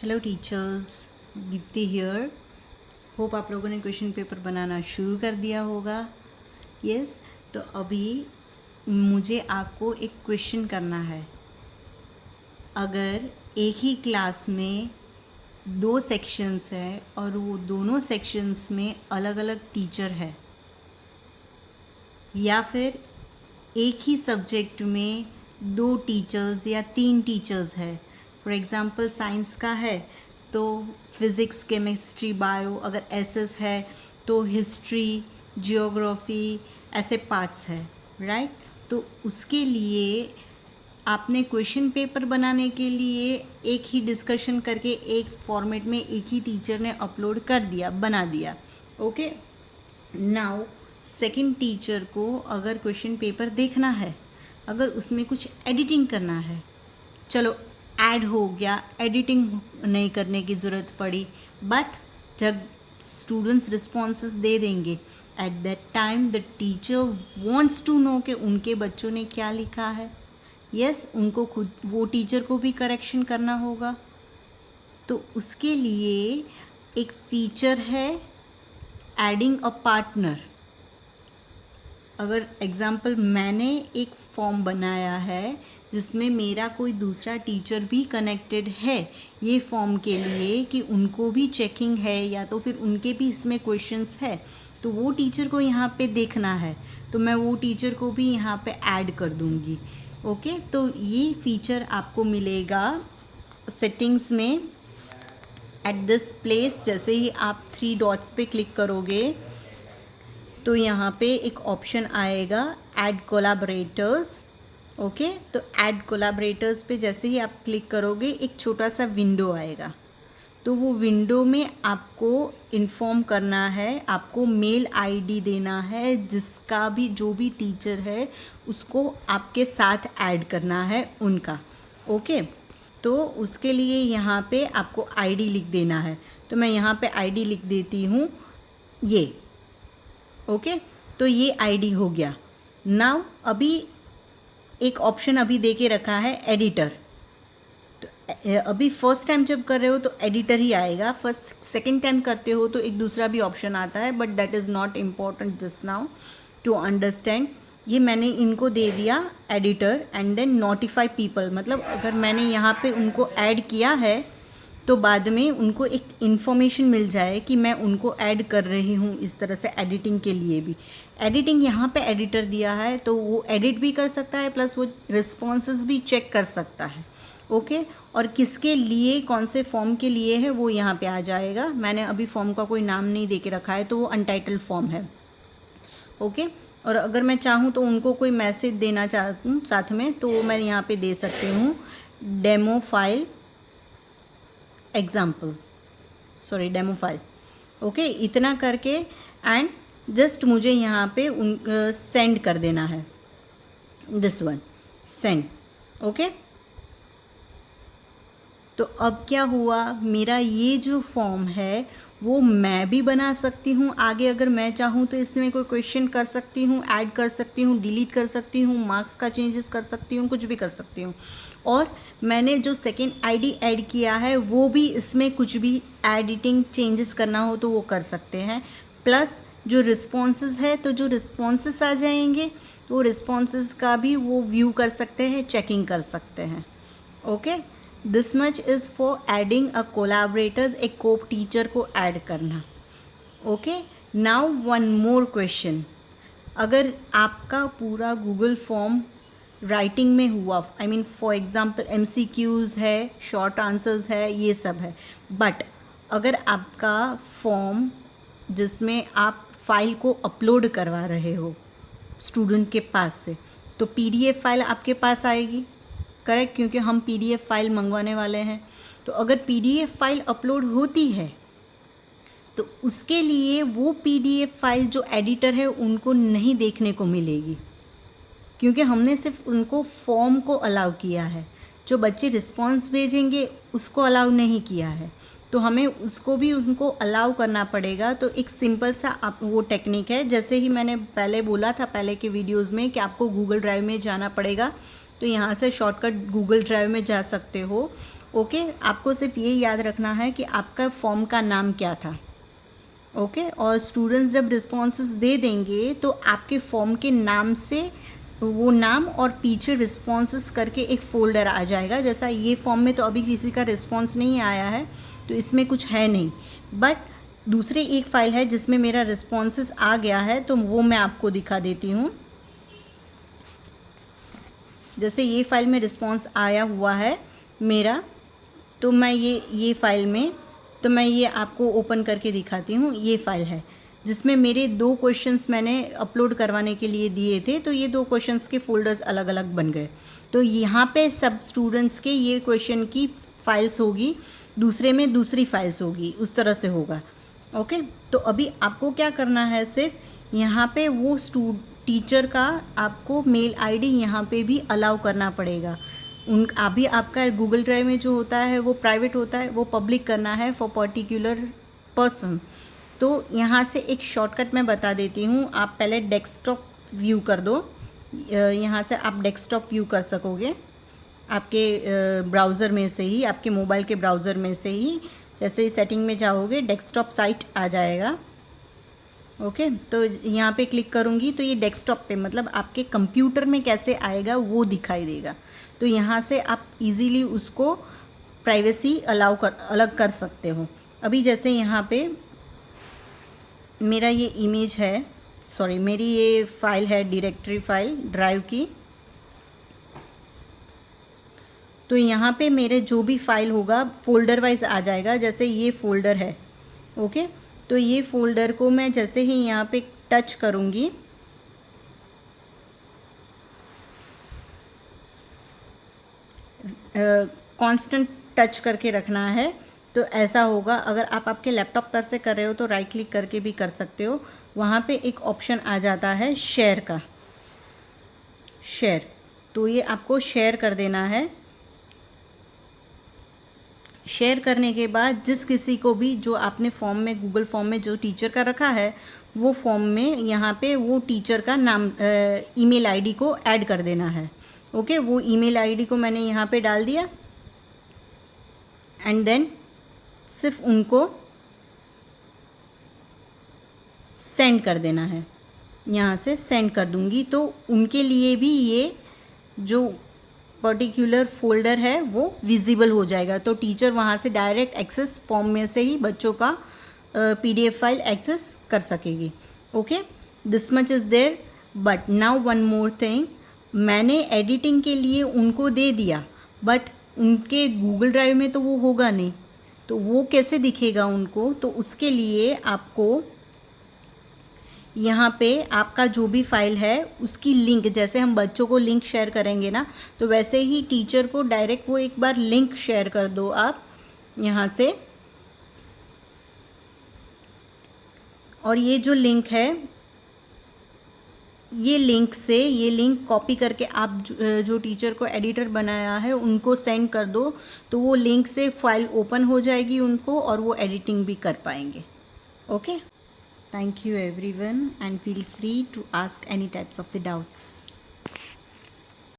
Hello teachers, Deepti here. Hope आप लोगों ने क्वेश्चन पेपर बनाना शुरू कर दिया होगा। यस, तो अभी मुझे आपको एक क्वेश्चन करना है। अगर एक ही क्लास में दो सेक्शंस है और वो दोनों सेक्शंस में अलग अलग टीचर है, या फिर एक ही सब्जेक्ट में दो टीचर्स या तीन टीचर्स है, फॉर एग्ज़ाम्पल साइंस का है तो फिज़िक्स, केमिस्ट्री, बायो, अगर एसएस है तो हिस्ट्री, जियोग्राफी, ऐसे पार्ट्स है, राइट। तो उसके लिए आपने क्वेश्चन पेपर बनाने के लिए एक ही डिस्कशन करके एक फॉर्मेट में एक ही टीचर ने अपलोड कर दिया, बना दिया। ओके, नाउ सेकंड टीचर को अगर क्वेश्चन पेपर देखना है, अगर उसमें कुछ एडिटिंग करना है, चलो ऐड हो गया, एडिटिंग नहीं करने की ज़रूरत पड़ी, बट जब स्टूडेंट्स रिस्पॉन्सेस दे देंगे, at that time the teacher wants to know कि उनके बच्चों ने क्या लिखा है। यस, उनको खुद वो टीचर को भी करेक्शन करना होगा। तो उसके लिए एक फीचर है एडिंग अ पार्टनर। अगर एग्ज़ाम्पल मैंने एक फॉर्म बनाया है जिसमें मेरा कोई दूसरा टीचर भी कनेक्टेड है ये फॉर्म के लिए कि उनको भी चेकिंग है या तो फिर उनके भी इसमें क्वेश्चंस है, तो वो टीचर को यहाँ पे देखना है, तो मैं वो टीचर को भी यहाँ पे ऐड कर दूँगी। ओके, तो ये फीचर आपको मिलेगा सेटिंग्स में एट दिस प्लेस। जैसे ही आप 3 डॉट्स पे क्लिक करोगे तो यहाँ पे एक ऑप्शन आएगा ऐड कोलैबोरेटर्स। ओके, तो ऐड कोलैबोरेटर्स पे जैसे ही आप क्लिक करोगे एक छोटा सा विंडो आएगा। तो वो विंडो में आपको इन्फॉर्म करना है, आपको मेल आईडी देना है, जिसका भी जो भी टीचर है उसको आपके साथ ऐड करना है उनका। ओके, तो उसके लिए यहाँ पे आपको आईडी लिख देना है। तो मैं यहाँ पे आईडी लिख देती हूँ ये। ओके, तो ये आईडी हो गया। नाउ अभी एक ऑप्शन अभी दे के रखा है एडिटर। तो अभी फर्स्ट टाइम जब कर रहे हो तो एडिटर ही आएगा, फर्स्ट सेकंड टाइम करते हो तो एक दूसरा भी ऑप्शन आता है, but that is not important just now to understand. ये मैंने इनको दे दिया editor and then notify people, मतलब अगर मैंने यहाँ पे उनको ऐड किया है तो बाद में उनको एक इन्फॉर्मेशन मिल जाए कि मैं उनको ऐड कर रही हूँ। इस तरह से एडिटिंग के लिए भी एडिटिंग यहाँ पे एडिटर दिया है, तो वो एडिट भी कर सकता है प्लस वो रिस्पॉन्सेस भी चेक कर सकता है। ओके, और किसके लिए, कौन से फॉर्म के लिए है वो यहाँ पे आ जाएगा। मैंने अभी फॉर्म का कोई नाम नहीं दे के रखा है तो वो अनटाइटल्ड फॉर्म है। ओके, और अगर मैं चाहूँ तो उनको कोई मैसेज देना चाहती हूँ साथ में, तो मैं यहाँ पे दे सकती हूँ demo file example, sorry demo file. Okay, इतना करके एंड जस्ट मुझे यहाँ पे सेंड कर देना है, दिस वन सेंड। ओके, तो अब क्या हुआ, मेरा ये जो फॉर्म है वो मैं भी बना सकती हूँ आगे। अगर मैं चाहूँ तो इसमें कोई क्वेश्चन कर सकती हूँ, ऐड कर सकती हूँ, डिलीट कर सकती हूँ, मार्क्स का चेंजेस कर सकती हूँ, कुछ भी कर सकती हूँ। और मैंने जो सेकेंड आईडी ऐड किया है वो भी इसमें कुछ भी एडिटिंग चेंजेस करना हो तो वो कर सकते हैं। प्लस जो रिस्पॉन्सेस है, तो जो रिस्पॉन्सेस आ जाएंगे तो रिस्पॉन्सेस का भी वो व्यू कर सकते हैं, चेकिंग कर सकते हैं। Okay, this much is for adding a collaborators, एक को टीचर को ऐड करना। Okay, now one more question. अगर आपका पूरा गूगल फॉर्म राइटिंग में हुआ, I mean for example MCQs है, शॉर्ट आंसर्स है, ये सब है, बट अगर आपका फॉर्म जिसमें आप फाइल को अपलोड करवा रहे हो स्टूडेंट के पास से, तो PDF फाइल आपके पास आएगी, करेक्ट, क्योंकि हम PDF फाइल मंगवाने वाले हैं। तो अगर PDF फाइल अपलोड होती है तो उसके लिए वो PDF फाइल जो एडिटर है उनको नहीं देखने को मिलेगी, क्योंकि हमने सिर्फ उनको फॉर्म को अलाउ किया है, जो बच्चे रिस्पॉन्स भेजेंगे उसको अलाउ नहीं किया है, तो हमें उसको भी उनको अलाउ करना पड़ेगा। तो एक सिंपल सा आप वो टेक्निक है, जैसे ही मैंने पहले बोला था पहले के वीडियोज़ में कि आपको गूगल ड्राइव में जाना पड़ेगा, तो यहाँ से शॉर्टकट गूगल ड्राइव में जा सकते हो ओके, आपको सिर्फ ये याद रखना है कि आपका फॉर्म का नाम क्या था। ओके, और स्टूडेंट्स जब रिस्पॉन्सेस दे देंगे तो आपके फॉर्म के नाम से वो नाम और पीछे रिस्पॉन्सेस करके एक फ़ोल्डर आ जाएगा। जैसा ये फॉर्म में तो अभी किसी का रिस्पॉन्स नहीं आया है तो इसमें कुछ है नहीं, बट दूसरी एक फ़ाइल है जिसमें मेरा रिस्पॉन्सेस आ गया है, तो वो मैं आपको दिखा देती हूँ। जैसे ये फ़ाइल में रिस्पॉन्स आया हुआ है मेरा, तो मैं ये फ़ाइल में, तो मैं ये आपको ओपन करके दिखाती हूँ। ये फ़ाइल है जिसमें मेरे 2 क्वेश्चंस मैंने अपलोड करवाने के लिए दिए थे, तो ये 2 क्वेश्चंस के फ़ोल्डर्स अलग अलग बन गए। तो यहाँ पे सब स्टूडेंट्स के ये क्वेश्चन की फ़ाइल्स होगी, दूसरे में दूसरी फ़ाइल्स होगी, उस तरह से होगा। ओके, तो अभी आपको क्या करना है, सिर्फ यहाँ पे वो टीचर का आपको मेल आईडी यहाँ पे भी अलाउ करना पड़ेगा। अभी आपका गूगल ड्राइव में जो होता है वो प्राइवेट होता है, वो पब्लिक करना है फॉर पर्टिकुलर पर्सन। तो यहाँ से एक शॉर्टकट मैं बता देती हूँ, आप पहले डेस्कटॉप व्यू कर दो। यहाँ से आप डेस्कटॉप व्यू कर सकोगे आपके ब्राउज़र में से ही, आपके मोबाइल के ब्राउज़र में से ही। जैसे ही सेटिंग में जाओगे डेस्कटॉप साइट आ जाएगा। ओके, तो यहाँ पे क्लिक करूँगी तो ये डेस्कटॉप पे, मतलब आपके कंप्यूटर में कैसे आएगा वो दिखाई देगा। तो यहाँ से आप इजीली उसको प्राइवेसी अलग कर सकते हो। अभी जैसे यहाँ पे मेरा ये इमेज है, सॉरी मेरी ये फ़ाइल है डायरेक्टरी फ़ाइल ड्राइव की, तो यहाँ पे मेरे जो भी फ़ाइल होगा फ़ोल्डर वाइज आ जाएगा। जैसे ये फ़ोल्डर है, ओके, तो ये फ़ोल्डर को मैं जैसे ही यहाँ पे टच करूँगी, कांस्टेंट टच करके रखना है, तो ऐसा होगा। अगर आप आपके लैपटॉप पर से कर रहे हो तो राइट क्लिक करके भी कर सकते हो। वहाँ पे एक ऑप्शन आ जाता है शेयर का, शेयर, तो ये आपको शेयर कर देना है। शेयर करने के बाद जिस किसी को भी, जो आपने फॉर्म में, गूगल फॉर्म में जो टीचर का रखा है, वो फॉर्म में यहाँ पे वो टीचर का नाम, ईमेल आईडी को ऐड कर देना है। ओके, वो ईमेल आईडी को मैंने यहाँ पे डाल दिया एंड देन सिर्फ उनको सेंड कर देना है। यहाँ से सेंड कर दूँगी तो उनके लिए भी ये जो पर्टिकुलर फोल्डर है वो विजिबल हो जाएगा। तो टीचर वहाँ से डायरेक्ट एक्सेस, फॉर्म में से ही बच्चों का PDF फाइल एक्सेस कर सकेगी। Okay, this much is there, but now one more thing, मैंने एडिटिंग के लिए उनको दे दिया, बट उनके गूगल ड्राइव में तो वो होगा नहीं, तो वो कैसे दिखेगा उनको? तो उसके लिए आपको यहाँ पे आपका जो भी फाइल है उसकी लिंक, जैसे हम बच्चों को लिंक शेयर करेंगे ना, तो वैसे ही टीचर को डायरेक्ट वो एक बार लिंक शेयर कर दो आप यहाँ से। और ये जो लिंक है, ये लिंक कॉपी करके आप जो टीचर को एडिटर बनाया है उनको सेंड कर दो, तो वो लिंक से फाइल ओपन हो जाएगी उनको और वो एडिटिंग भी कर पाएंगे। Okay, thank you everyone and feel free to ask any types of the doubts.